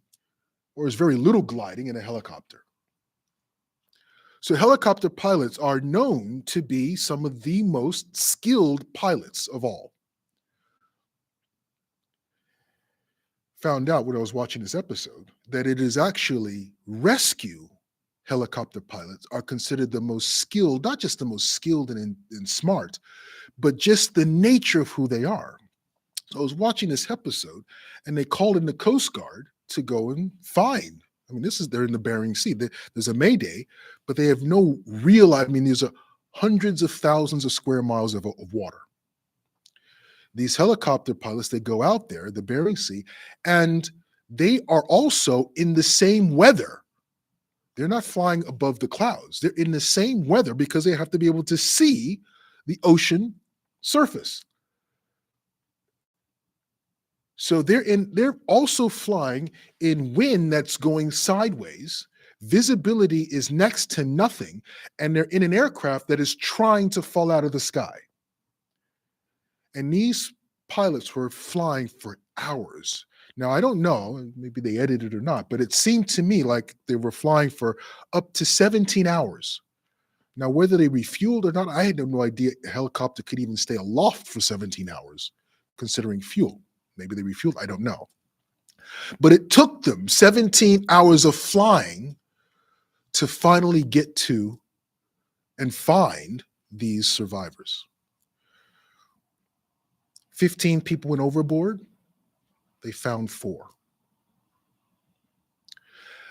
or there's very little gliding in a helicopter. So, helicopter pilots are known to be some of the most skilled pilots of all. Found out when I was watching this episode that it is actually rescue helicopter pilots are considered the most skilled, not just the most skilled and smart, but just the nature of who they are. So I was watching this episode and they called in the Coast Guard to go and find. I mean, this is they're in the Bering Sea. There's a mayday, but they have no real. I mean, there's hundreds of thousands of square miles of water. These helicopter pilots, they go out there, the Bering Sea, and they are also in the same weather. They're not flying above the clouds. They're in the same weather because they have to be able to see the ocean surface. So they're also flying in wind that's going sideways. Visibility is next to nothing, and they're in an aircraft that is trying to fall out of the sky. And these pilots were flying for hours. Now, I don't know, maybe they edited or not, but it seemed to me like they were flying for up to 17 hours. Now, whether they refueled or not, I had no idea a helicopter could even stay aloft for 17 hours, considering fuel. Maybe they refueled, I don't know. But it took them 17 hours of flying to finally get to and find these survivors. 15 people went overboard. They found 4.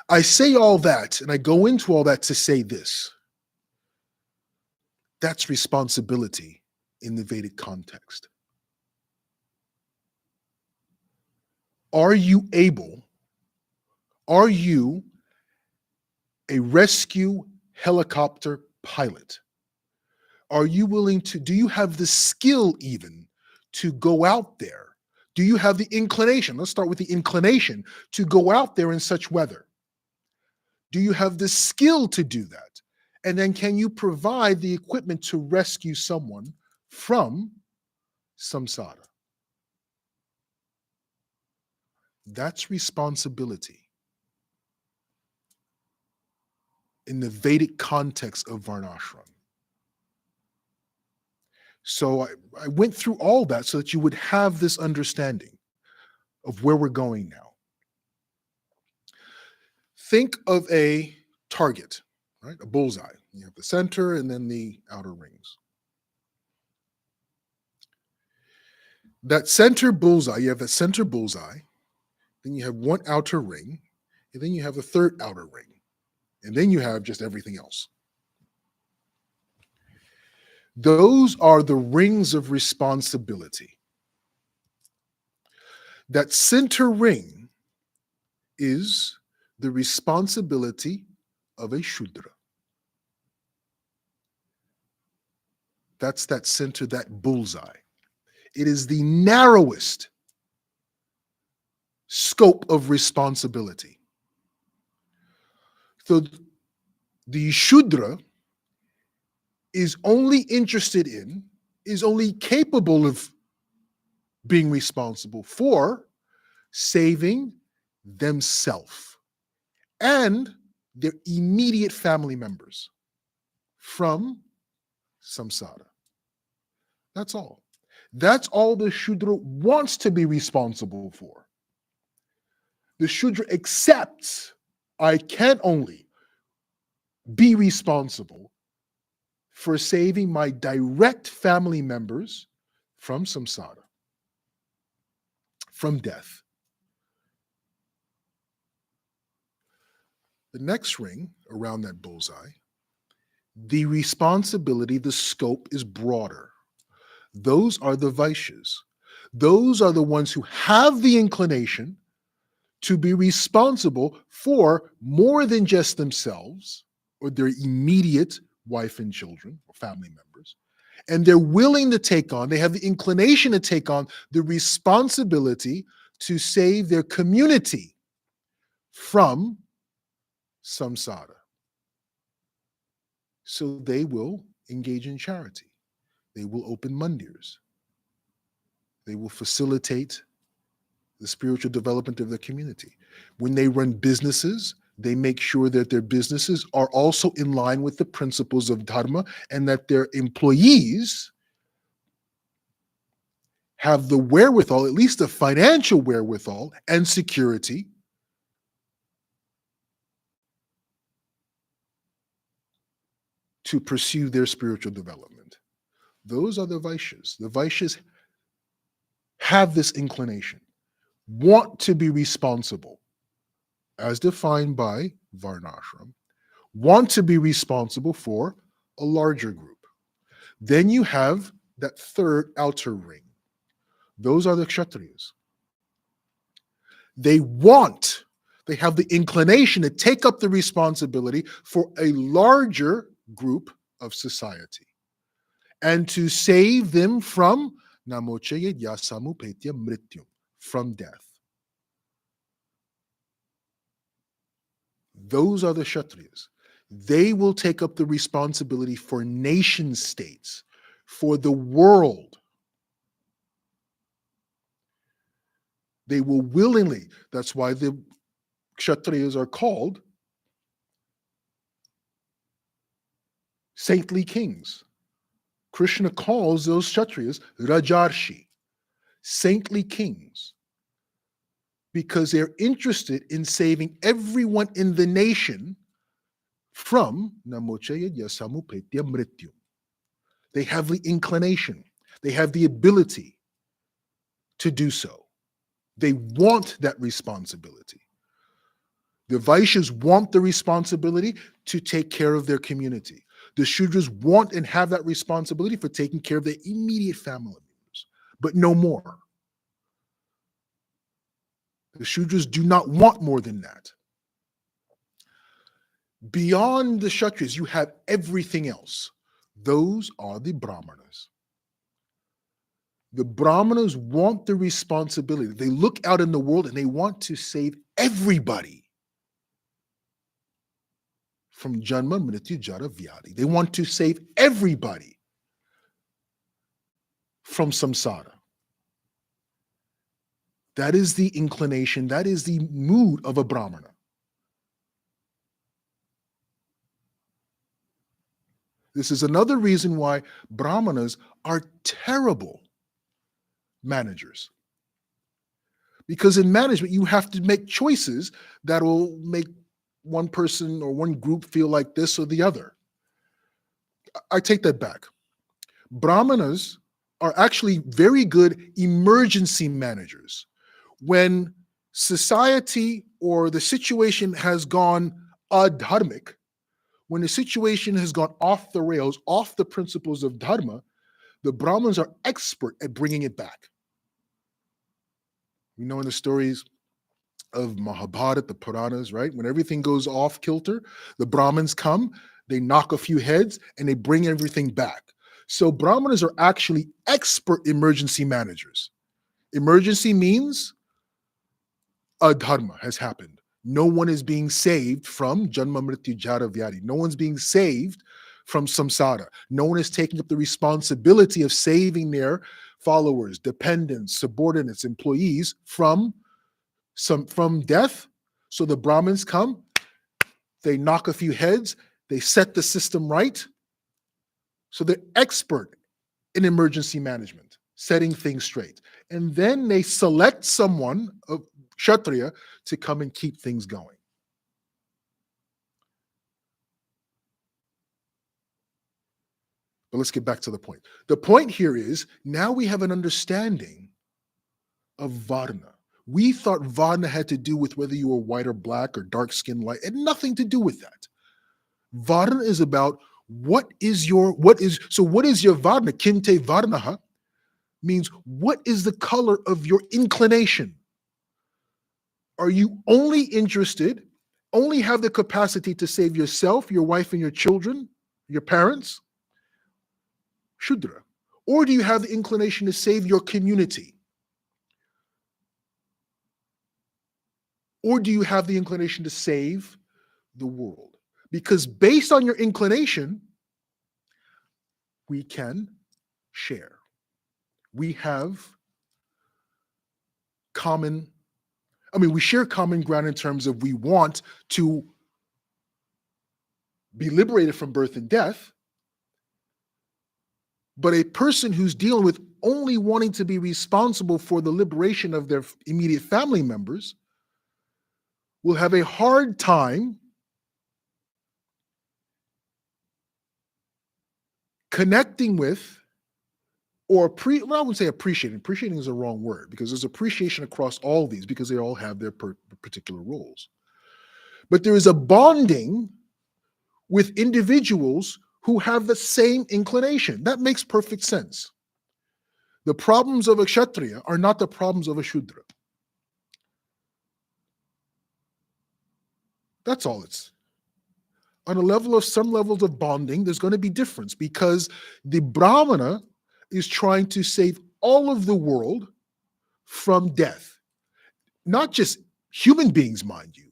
I say all that, and I go into all that to say this. That's responsibility in the Vedic context. Are you a rescue helicopter pilot? Are you willing to, do you have the skill even to go out there? Do you have the inclination? Let's start with the inclination to go out there in such weather. Do you have the skill to do that? And then can you provide the equipment to rescue someone from samsara? That's responsibility in the Vedic context of Varnashram. So I went through all that so that you would have this understanding of where we're going now. Think of a target, right? A bullseye. You have the center and then the outer rings. That center bullseye, you have that center bullseye, then you have one outer ring, and then you have a third outer ring, and then you have just everything else. Those are the rings of responsibility. That center ring is the responsibility of a Shudra. That's that center, that bullseye. It is the narrowest scope of responsibility. So the Shudra is only interested in, is only capable of being responsible for saving themselves and their immediate family members from samsara. That's all. That's all the Shudra wants to be responsible for. The Shudra accepts, I can only be responsible for saving my direct family members from samsara, from death. The next ring around that bullseye, the responsibility, the scope is broader. Those are the Vaishyas. Those are the ones who have the inclination to be responsible for more than just themselves or their immediate wife and children or family members. And they're willing to take on, they have the inclination to take on the responsibility to save their community from samsara. So they will engage in charity. They will open mandirs. They will facilitate the spiritual development of the community. When they run businesses, they make sure that their businesses are also in line with the principles of Dharma and that their employees have the wherewithal, at least the financial wherewithal and security to pursue their spiritual development. Those are the Vaishyas. The Vaishyas have this inclination, want to be responsible, as defined by Varnashram, want to be responsible for a larger group. Then you have that third outer ring. Those are the Kshatriyas. They have the inclination to take up the responsibility for a larger group of society and to save them from namochaya yasamupetya mrityum, from death. Those are the Kshatriyas. They will take up the responsibility for nation states, for the world. They will willingly, that's why the Kshatriyas are called saintly kings. Krishna calls those Kshatriyas Rajarshi, saintly kings, because they're interested in saving everyone in the nation from namochaya yasamupetya mrityu. They have the inclination, they have the ability to do so. They want that responsibility. The Vaishyas want the responsibility to take care of their community. The Shudras want and have that responsibility for taking care of their immediate family members, but no more. The Shudras do not want more than that. Beyond the Kshatriyas, you have everything else. Those are the Brahmanas. The Brahmanas want the responsibility. They look out in the world and they want to save everybody from Janma, Mrityu, Jara, Vyadi. They want to save everybody from samsara. That is the inclination, that is the mood of a Brahmana. This is another reason why Brahmanas are terrible managers. Because in management, you have to make choices that will make one person or one group feel like this or the other. I take that back. Brahmanas are actually very good emergency managers. When society or the situation has gone adharmic, when the situation has gone off the rails, off the principles of dharma, the Brahmins are expert at bringing it back. You know, in the stories of Mahabharata, the Puranas, right? When everything goes off kilter, the Brahmins come, they knock a few heads, and they bring everything back. So Brahmanas are actually expert emergency managers. Emergency means adharma has happened. No one is being saved from Janma Mrityu Jara Vyadi. No one's being saved from samsara. No one is taking up the responsibility of saving their followers, dependents, subordinates, employees from death. So the Brahmins come, they knock a few heads, they set the system right. So they're expert in emergency management, setting things straight. And then they select someone, a Kshatriya, to come and keep things going. But let's get back to the point. The point here is now we have an understanding of Varna. We thought Varna had to do with whether you were white or black or dark skin, light. It had nothing to do with that. Varna is about what is your Varna? Kinte Varnaha means what is the color of your inclination? Are you only interested, only have the capacity to save yourself, your wife, and your children, your parents? Shudra? Or do you have the inclination to save your community? Or do you have the inclination to save the world? Because based on your inclination, we can share. We have common, we share common ground in terms of we want to be liberated from birth and death. But a person who's dealing with only wanting to be responsible for the liberation of their immediate family members will have a hard time connecting with I wouldn't say appreciating. Appreciating is a wrong word because there's appreciation across all these because they all have their particular roles. But there is a bonding with individuals who have the same inclination. That makes perfect sense. The problems of a Kshatriya are not the problems of a Shudra. That's all it's. On a level of some levels of bonding, there's going to be difference because the Brahmana is trying to save all of the world from death. Not just human beings, mind you.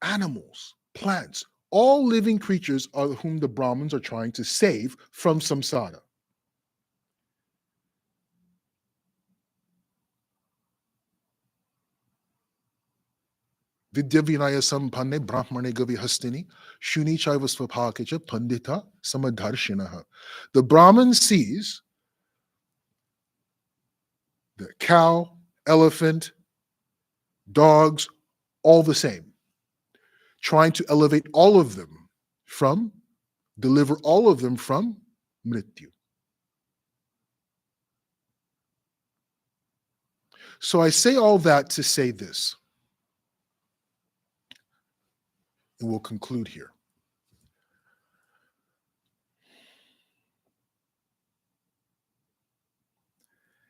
Animals, plants, all living creatures are whom the Brahmins are trying to save from samsara. Vidya Vinaya Sampanne Brahmane Gavi Hastini Shuni Chaiva Svapakecha Pandita Samadharshinaha. The Brahmin sees the cow, elephant, dogs, all the same, trying to elevate all of them deliver all of them from mrityu. So I say all that to say this, and we'll conclude here.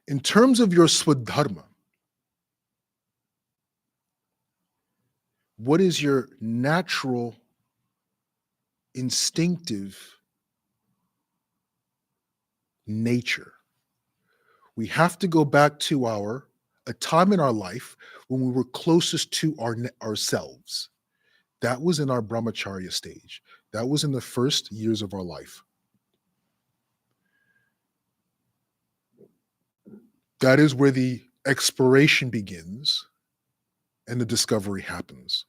In terms of your Svadharma, what is your natural, instinctive nature? We have to go back to a time in our life when we were closest to ourselves. That was in our brahmacharya stage. That was in the first years of our life. That is where the exploration begins and the discovery happens.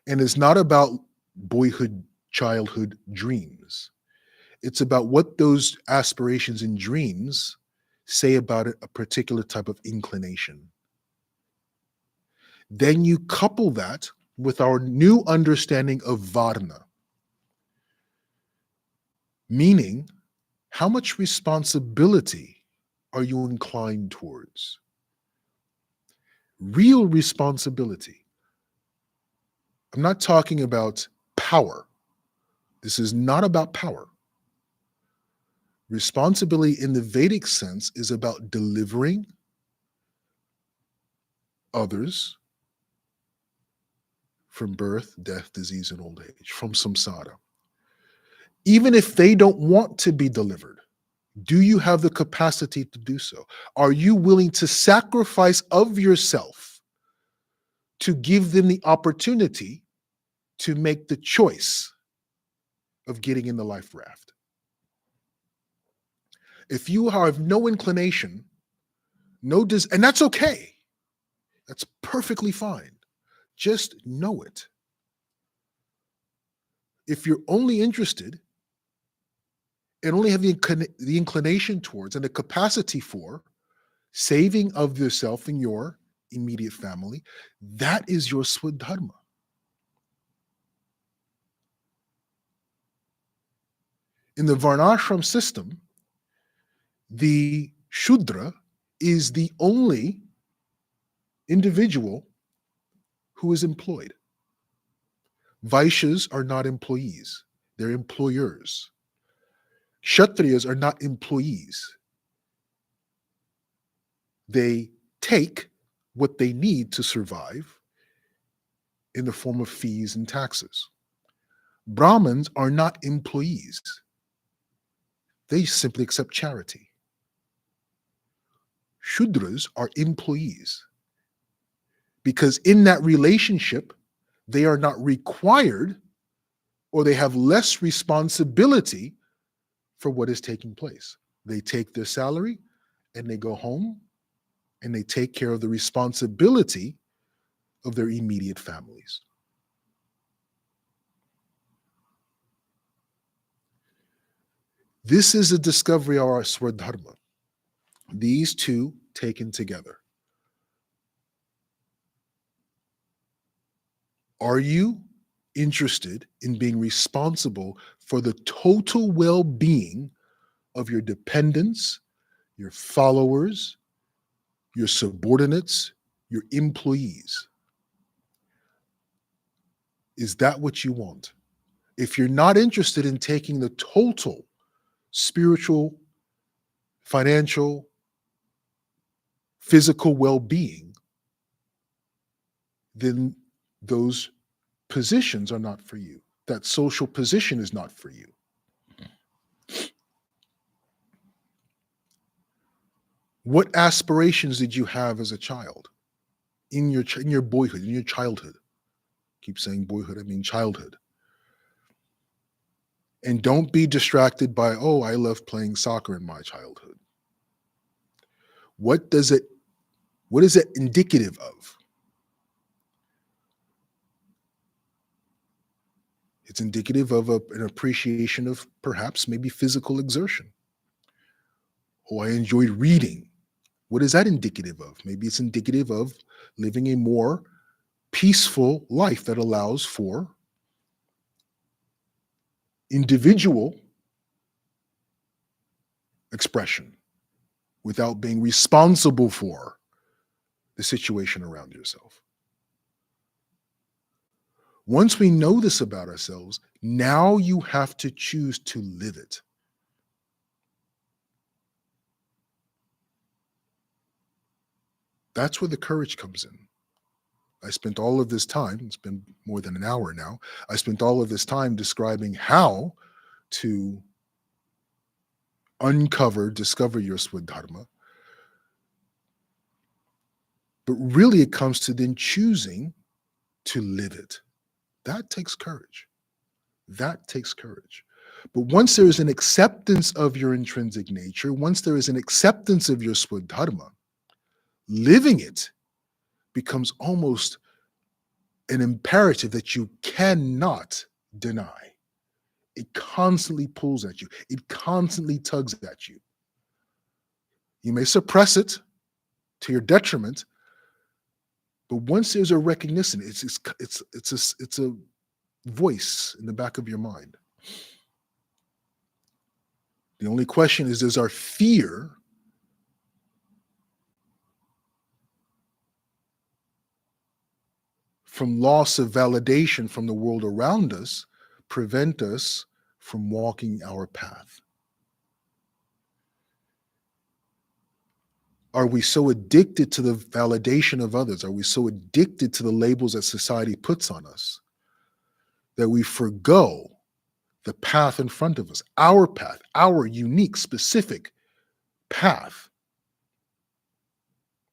And it's not about boyhood, childhood dreams. It's about what those aspirations and dreams say about a particular type of inclination. Then you couple that with our new understanding of Varna, meaning how much responsibility are you inclined towards? Real responsibility. I'm not talking about power. This is not about power. Responsibility in the Vedic sense is about delivering others from birth, death, disease, and old age, from samsara. Even if they don't want to be delivered, do you have the capacity to do so? Are you willing to sacrifice of yourself to give them the opportunity to make the choice of getting in the life raft? If you have no inclination, and that's okay. That's perfectly fine. Just know it. If you're only interested and only have the inclination towards and the capacity for saving of yourself and your immediate family, that is your Svadharma. In the Varnashram system, the Shudra is the only individual who is employed. Vaishyas are not employees, they're employers. Kshatriyas are not employees. They take what they need to survive in the form of fees and taxes. Brahmins are not employees. They simply accept charity. Shudras are employees because in that relationship, they are not required or they have less responsibility for what is taking place. They take their salary and they go home and they take care of the responsibility of their immediate families. This is a discovery of our Svadharma. These two taken together. Are you interested in being responsible for the total well-being of your dependents, your followers, your subordinates, your employees? Is that what you want? If you're not interested in taking the total spiritual, financial, physical well-being, then those positions are not for you. That social position is not for you. What aspirations did you have as a child in your boyhood, in your childhood? Keep saying boyhood, I mean childhood. And don't be distracted by, oh, I loved playing soccer in my childhood. What is it indicative of? It's indicative of an appreciation of perhaps maybe physical exertion. Oh, I enjoyed reading. What is that indicative of? Maybe it's indicative of living a more peaceful life that allows for individual expression without being responsible for the situation around yourself. Once we know this about ourselves, now you have to choose to live it. That's where the courage comes in. I spent all of this time, it's been more than an hour now, I spent all of this time describing how to discover your Svadharma. But really it comes to then choosing to live it. That takes courage. That takes courage. But once there is an acceptance of your intrinsic nature, once there is an acceptance of your Svadharma, living it becomes almost an imperative that you cannot deny. It constantly pulls at you. It constantly tugs at you. You may suppress it to your detriment, but once there's a recognition, it's a voice in the back of your mind. The only question is, does our fear from loss of validation from the world around us prevent us from walking our path? Are we so addicted to the validation of others? Are we so addicted to the labels that society puts on us that we forgo the path in front of us, our path, our unique, specific path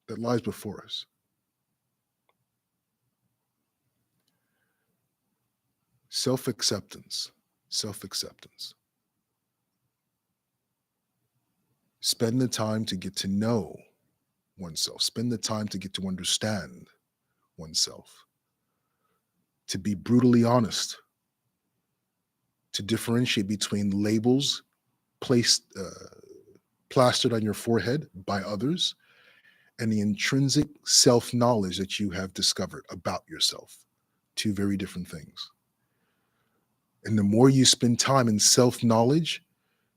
that lies before us? Self-acceptance, self-acceptance. Spend the time to get to know oneself. Spend the time to get to understand oneself. To be brutally honest. To differentiate between labels placed, plastered on your forehead by others and the intrinsic self-knowledge that you have discovered about yourself. Two very different things. And the more you spend time in self-knowledge,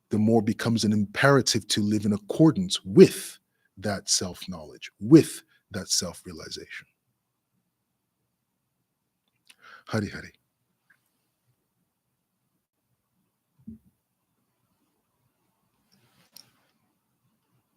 the more it becomes an imperative to live in accordance with that self-knowledge, with that self-realization. Hari Hari.